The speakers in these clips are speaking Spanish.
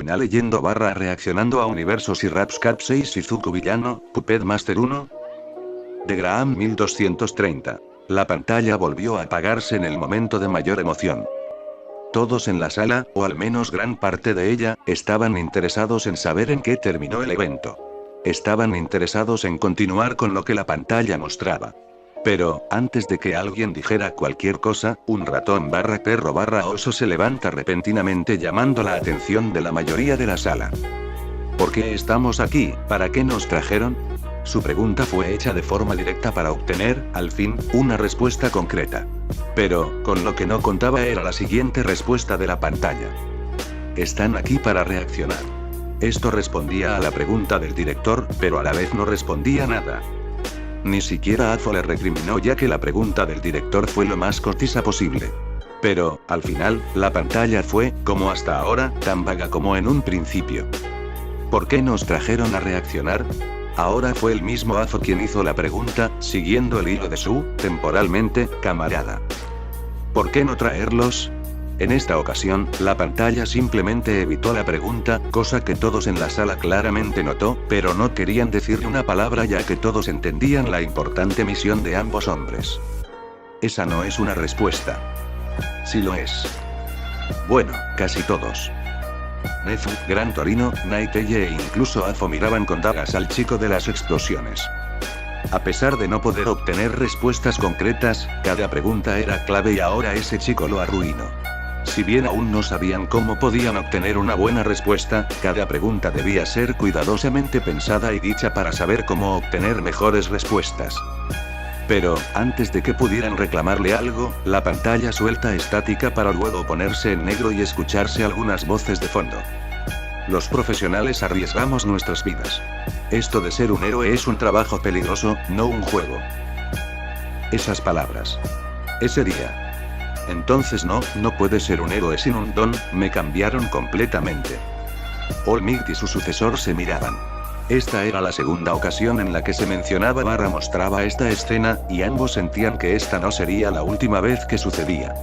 termina leyendo / reaccionando a Universos y Raps Cat 6 Shizuku Villano, Puppet Master 1. De Graham 1230. La pantalla volvió a apagarse en el momento de mayor emoción. Todos en la sala, o al menos gran parte de ella, estaban interesados en saber en qué terminó el evento. Estaban interesados en continuar con lo que la pantalla mostraba. Pero, antes de que alguien dijera cualquier cosa, un ratón / perro / oso se levanta repentinamente llamando la atención de la mayoría de la sala. ¿Por qué estamos aquí? ¿Para qué nos trajeron? Su pregunta fue hecha de forma directa para obtener, al fin, una respuesta concreta. Pero, con lo que no contaba era la siguiente respuesta de la pantalla. Están aquí para reaccionar. Esto respondía a la pregunta del director, pero a la vez no respondía nada. Ni siquiera Afo le recriminó ya que la pregunta del director fue lo más concisa posible. Pero, al final, la pantalla fue, como hasta ahora, tan vaga como en un principio. ¿Por qué nos trajeron a reaccionar? Ahora fue el mismo Afo quien hizo la pregunta, siguiendo el hilo de su, temporalmente, camarada. ¿Por qué no traerlos? En esta ocasión, la pantalla simplemente evitó la pregunta, cosa que todos en la sala claramente notó, pero no querían decirle una palabra ya que todos entendían la importante misión de ambos hombres. Esa no es una respuesta. Sí lo es. Bueno, casi todos. Nezu, Gran Torino, Naiteye e incluso Afo miraban con dagas al chico de las explosiones. A pesar de no poder obtener respuestas concretas, cada pregunta era clave y ahora ese chico lo arruinó. Si bien aún no sabían cómo podían obtener una buena respuesta, cada pregunta debía ser cuidadosamente pensada y dicha para saber cómo obtener mejores respuestas. Pero, antes de que pudieran reclamarle algo, la pantalla suelta estática para luego ponerse en negro y escucharse algunas voces de fondo. Los profesionales arriesgamos nuestras vidas. Esto de ser un héroe es un trabajo peligroso, no un juego. Esas palabras. Ese día. Entonces no puede ser un héroe sin un don, me cambiaron completamente. All Might y su sucesor se miraban. Esta era la segunda ocasión en la que se mencionaba / mostraba esta escena, y ambos sentían que esta no sería la última vez que sucedía.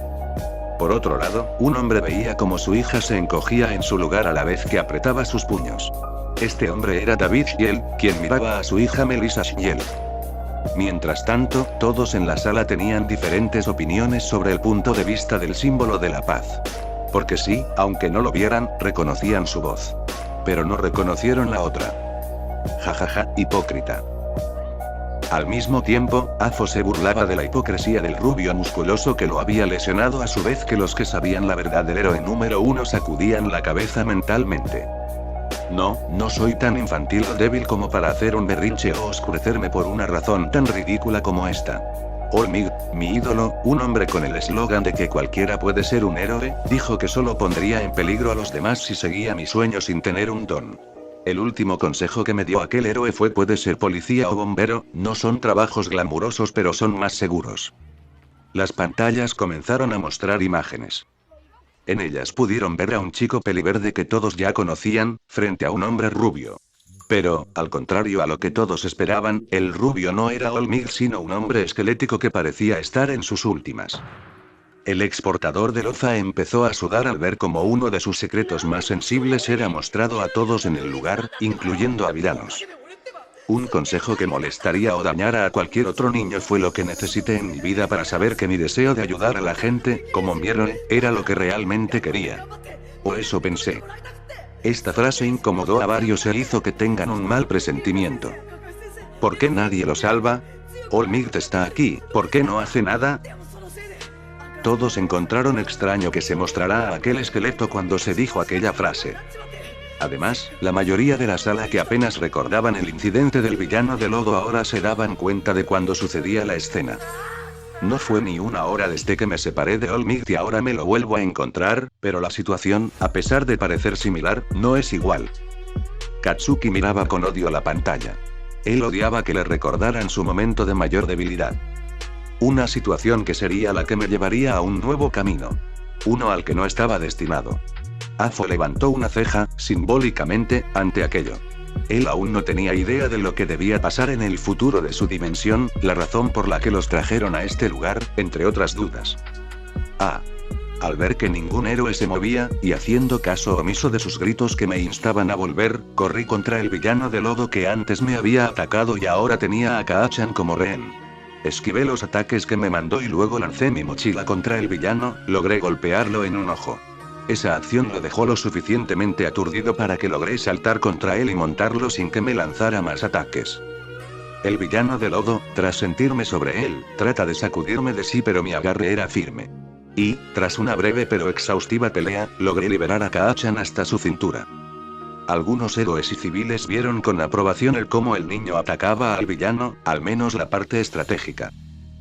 Por otro lado, un hombre veía como su hija se encogía en su lugar a la vez que apretaba sus puños. Este hombre era David Shiel, quien miraba a su hija Melissa Shiel. Mientras tanto, todos en la sala tenían diferentes opiniones sobre el punto de vista del símbolo de la paz. Porque sí, aunque no lo vieran, reconocían su voz. Pero no reconocieron la otra. Jajaja, hipócrita. Al mismo tiempo, Afo se burlaba de la hipocresía del rubio musculoso que lo había lesionado a su vez que los que sabían la verdad del héroe número 1 sacudían la cabeza mentalmente. No soy tan infantil o débil como para hacer un berrinche o oscurecerme por una razón tan ridícula como esta. All Might, mi ídolo, un hombre con el eslogan de que cualquiera puede ser un héroe, dijo que solo pondría en peligro a los demás si seguía mi sueño sin tener un don. El último consejo que me dio aquel héroe fue: puede ser policía o bombero, no son trabajos glamurosos pero son más seguros. Las pantallas comenzaron a mostrar imágenes. En ellas pudieron ver a un chico peliverde que todos ya conocían, frente a un hombre rubio. Pero, al contrario a lo que todos esperaban, el rubio no era All Might sino un hombre esquelético que parecía estar en sus últimas. El exportador de loza empezó a sudar al ver cómo uno de sus secretos más sensibles era mostrado a todos en el lugar, incluyendo a villanos. Un consejo que molestaría o dañara a cualquier otro niño fue lo que necesité en mi vida para saber que mi deseo de ayudar a la gente, como mi héroe, era lo que realmente quería. O eso pensé. Esta frase incomodó a varios e hizo que tengan un mal presentimiento. ¿Por qué nadie lo salva? All Might está aquí, ¿por qué no hace nada? Todos encontraron extraño que se mostrara a aquel esqueleto cuando se dijo aquella frase. Además, la mayoría de la sala que apenas recordaban el incidente del villano de lodo ahora se daban cuenta de cuando sucedía la escena. No fue ni una hora desde que me separé de All Might y ahora me lo vuelvo a encontrar, pero la situación, a pesar de parecer similar, no es igual. Katsuki miraba con odio la pantalla. Él odiaba que le recordaran su momento de mayor debilidad. Una situación que sería la que me llevaría a un nuevo camino. Uno al que no estaba destinado. Afo levantó una ceja, simbólicamente, ante aquello. Él aún no tenía idea de lo que debía pasar en el futuro de su dimensión, la razón por la que los trajeron a este lugar, entre otras dudas. Al ver que ningún héroe se movía, y haciendo caso omiso de sus gritos que me instaban a volver, corrí contra el villano de lodo que antes me había atacado y ahora tenía a Kaachan como rehén. Esquivé los ataques que me mandó y luego lancé mi mochila contra el villano, logré golpearlo en un ojo. Esa acción lo dejó lo suficientemente aturdido para que logré saltar contra él y montarlo sin que me lanzara más ataques. El villano de lodo, tras sentirme sobre él, trata de sacudirme de sí pero mi agarre era firme. Y, tras una breve pero exhaustiva pelea, logré liberar a Kaachan hasta su cintura. Algunos héroes y civiles vieron con aprobación el cómo el niño atacaba al villano, al menos la parte estratégica.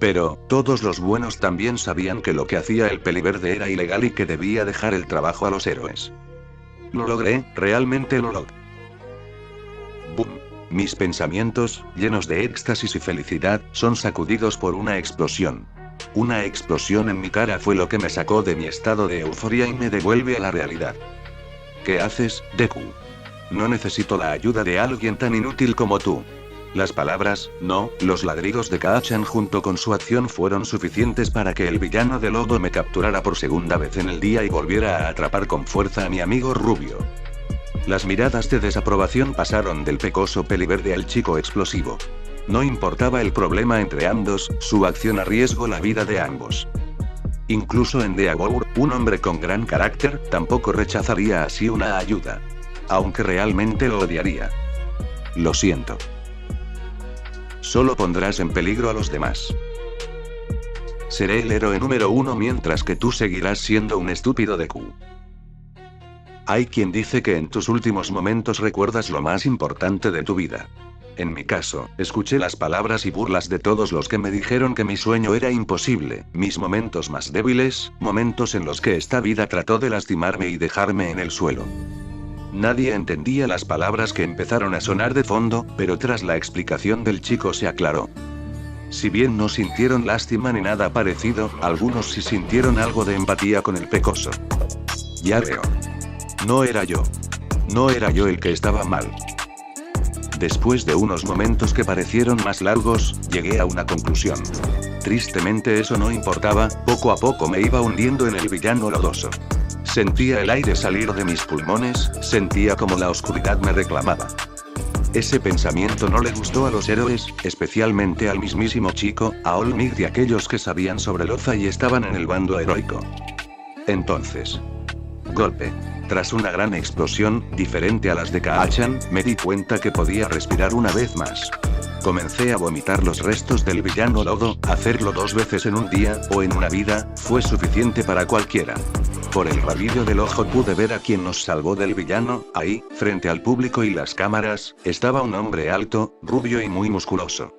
Pero, todos los buenos también sabían que lo que hacía el peliverde era ilegal y que debía dejar el trabajo a los héroes. Lo logré, realmente lo logré. ¡Bum! Mis pensamientos, llenos de éxtasis y felicidad, son sacudidos por una explosión. Una explosión en mi cara fue lo que me sacó de mi estado de euforia y me devuelve a la realidad. ¿Qué haces, Deku? No necesito la ayuda de alguien tan inútil como tú. Las palabras, no, los ladridos de Kaachan junto con su acción fueron suficientes para que el villano de lodo me capturara por segunda vez en el día y volviera a atrapar con fuerza a mi amigo rubio. Las miradas de desaprobación pasaron del pecoso peliverde al chico explosivo. No importaba el problema entre ambos, su acción arriesgó la vida de ambos. Incluso en Deagour, un hombre con gran carácter, tampoco rechazaría así una ayuda. Aunque realmente lo odiaría. Lo siento. Solo pondrás en peligro a los demás. Seré el héroe número 1 mientras que tú seguirás siendo un estúpido Deku. Hay quien dice que en tus últimos momentos recuerdas lo más importante de tu vida. En mi caso, escuché las palabras y burlas de todos los que me dijeron que mi sueño era imposible, mis momentos más débiles, momentos en los que esta vida trató de lastimarme y dejarme en el suelo. Nadie entendía las palabras que empezaron a sonar de fondo, pero tras la explicación del chico se aclaró. Si bien no sintieron lástima ni nada parecido, algunos sí sintieron algo de empatía con el pecoso. Ya veo. No era yo. No era yo el que estaba mal. Después de unos momentos que parecieron más largos, llegué a una conclusión. Tristemente eso no importaba, poco a poco me iba hundiendo en el villano lodoso. Sentía el aire salir de mis pulmones, sentía como la oscuridad me reclamaba. Ese pensamiento no le gustó a los héroes, especialmente al mismísimo chico, a All-Might y aquellos que sabían sobre Loza y estaban en el bando heroico. Entonces. Golpe. Tras una gran explosión, diferente a las de Kaachan, me di cuenta que podía respirar una vez más. Comencé a vomitar los restos del villano lodo, hacerlo 2 veces en un día, o en una vida, fue suficiente para cualquiera. Por el rabillo del ojo pude ver a quien nos salvó del villano, ahí, frente al público y las cámaras, estaba un hombre alto, rubio y muy musculoso.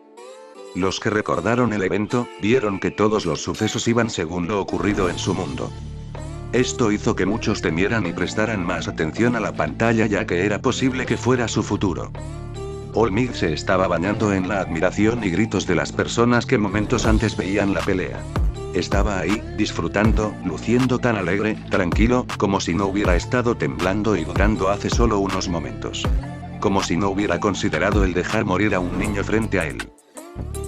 Los que recordaron el evento, vieron que todos los sucesos iban según lo ocurrido en su mundo. Esto hizo que muchos temieran y prestaran más atención a la pantalla ya que era posible que fuera su futuro. All-Might se estaba bañando en la admiración y gritos de las personas que momentos antes veían la pelea. Estaba ahí, disfrutando, luciendo tan alegre, tranquilo, como si no hubiera estado temblando y dudando hace solo unos momentos. Como si no hubiera considerado el dejar morir a un niño frente a él.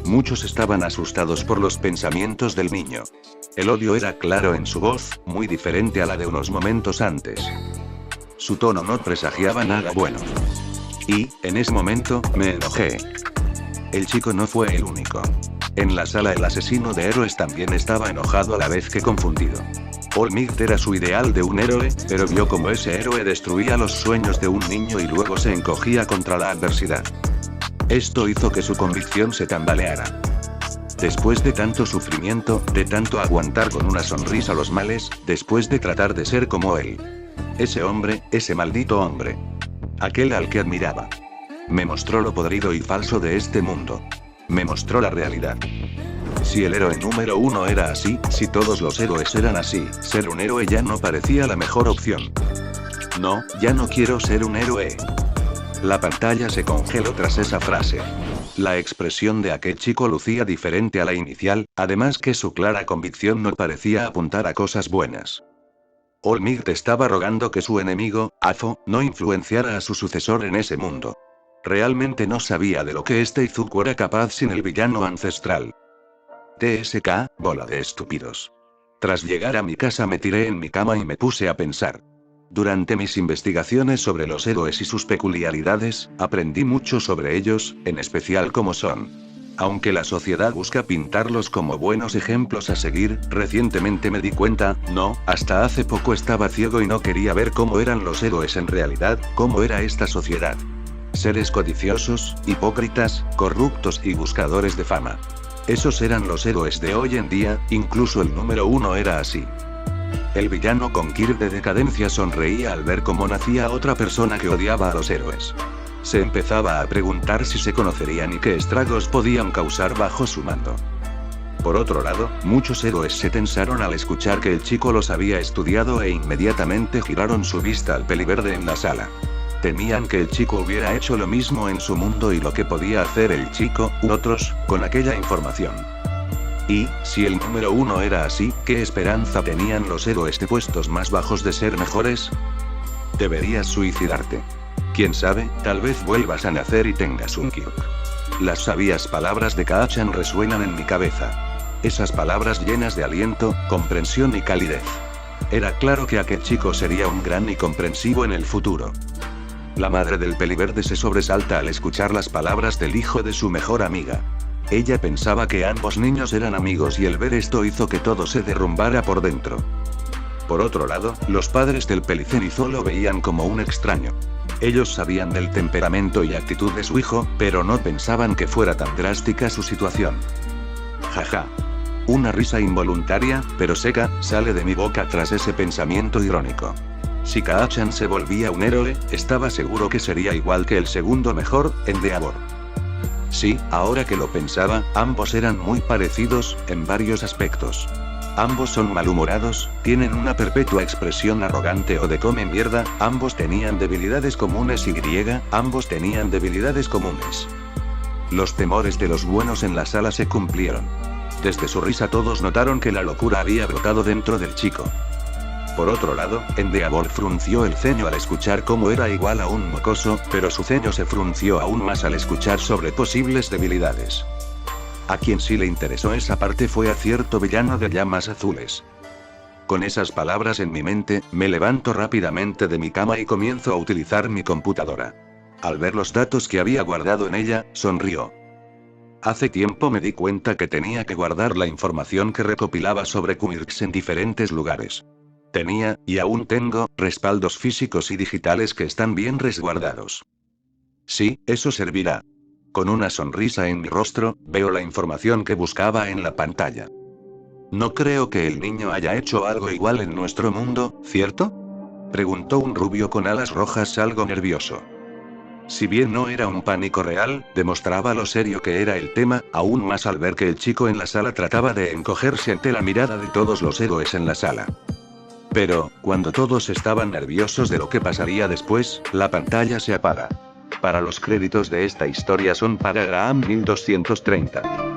Muchos estaban asustados por los pensamientos del niño. El odio era claro en su voz, muy diferente a la de unos momentos antes. Su tono no presagiaba nada bueno. Y, en ese momento, me enojé. El chico no fue el único. En la sala el asesino de héroes también estaba enojado a la vez que confundido. All-Might era su ideal de un héroe, pero vio cómo ese héroe destruía los sueños de un niño y luego se encogía contra la adversidad. Esto hizo que su convicción se tambaleara. Después de tanto sufrimiento, de tanto aguantar con una sonrisa los males, después de tratar de ser como él. Ese hombre, ese maldito hombre. Aquel al que admiraba. Me mostró lo podrido y falso de este mundo. Me mostró la realidad. Si el héroe número 1 era así, si todos los héroes eran así, ser un héroe ya no parecía la mejor opción. No, ya no quiero ser un héroe. La pantalla se congeló tras esa frase. La expresión de aquel chico lucía diferente a la inicial, además que su clara convicción no parecía apuntar a cosas buenas. All-Might estaba rogando que su enemigo, Afo, no influenciara a su sucesor en ese mundo. Realmente no sabía de lo que este Izuku era capaz sin el villano ancestral. TSK, bola de estúpidos. Tras llegar a mi casa me tiré en mi cama y me puse a pensar. Durante mis investigaciones sobre los héroes y sus peculiaridades, aprendí mucho sobre ellos, en especial cómo son. Aunque la sociedad busca pintarlos como buenos ejemplos a seguir, recientemente me di cuenta, no, hasta hace poco estaba ciego y no quería ver cómo eran los héroes en realidad, cómo era esta sociedad. Seres codiciosos, hipócritas, corruptos y buscadores de fama. Esos eran los héroes de hoy en día, incluso el número 1 era así. El villano con Kirk de decadencia sonreía al ver cómo nacía otra persona que odiaba a los héroes. Se empezaba a preguntar si se conocerían y qué estragos podían causar bajo su mando. Por otro lado, muchos héroes se tensaron al escuchar que el chico los había estudiado e inmediatamente giraron su vista al peliverde en la sala. Temían que el chico hubiera hecho lo mismo en su mundo y lo que podía hacer el chico, u otros, con aquella información. Y, si el número 1 era así, ¿qué esperanza tenían los héroes de puestos más bajos de ser mejores? Deberías suicidarte. Quién sabe, tal vez vuelvas a nacer y tengas un Kirk. Las sabias palabras de Kaachan resuenan en mi cabeza. Esas palabras llenas de aliento, comprensión y calidez. Era claro que aquel chico sería un gran y comprensivo en el futuro. La madre del peliverde se sobresalta al escuchar las palabras del hijo de su mejor amiga. Ella pensaba que ambos niños eran amigos y el ver esto hizo que todo se derrumbara por dentro. Por otro lado, los padres del pelicerizo lo veían como un extraño. Ellos sabían del temperamento y actitud de su hijo, pero no pensaban que fuera tan drástica su situación. Jaja. Una risa involuntaria, pero seca, sale de mi boca tras ese pensamiento irónico. Si Kaachan se volvía un héroe, estaba seguro que sería igual que el segundo mejor, Endeavor. Sí, ahora que lo pensaba, ambos eran muy parecidos, en varios aspectos. Ambos son malhumorados, tienen una perpetua expresión arrogante o de come mierda, ambos tenían debilidades comunes y ambos tenían debilidades comunes. Los temores de los buenos en la sala se cumplieron. Desde su risa todos notaron que la locura había brotado dentro del chico. Por otro lado, Endeavor frunció el ceño al escuchar cómo era igual a un mocoso, pero su ceño se frunció aún más al escuchar sobre posibles debilidades. A quien sí le interesó esa parte fue a cierto villano de llamas azules. Con esas palabras en mi mente, me levanto rápidamente de mi cama y comienzo a utilizar mi computadora. Al ver los datos que había guardado en ella, sonrió. Hace tiempo me di cuenta que tenía que guardar la información que recopilaba sobre Quirks en diferentes lugares. Tenía, y aún tengo, respaldos físicos y digitales que están bien resguardados. Sí, eso servirá. Con una sonrisa en mi rostro, veo la información que buscaba en la pantalla. No creo que el niño haya hecho algo igual en nuestro mundo, ¿cierto? Preguntó un rubio con alas rojas algo nervioso. Si bien no era un pánico real, demostraba lo serio que era el tema, aún más al ver que el chico en la sala trataba de encogerse ante la mirada de todos los héroes en la sala. Pero, cuando todos estaban nerviosos de lo que pasaría después, la pantalla se apaga. Para los créditos de esta historia son para Graham 1230.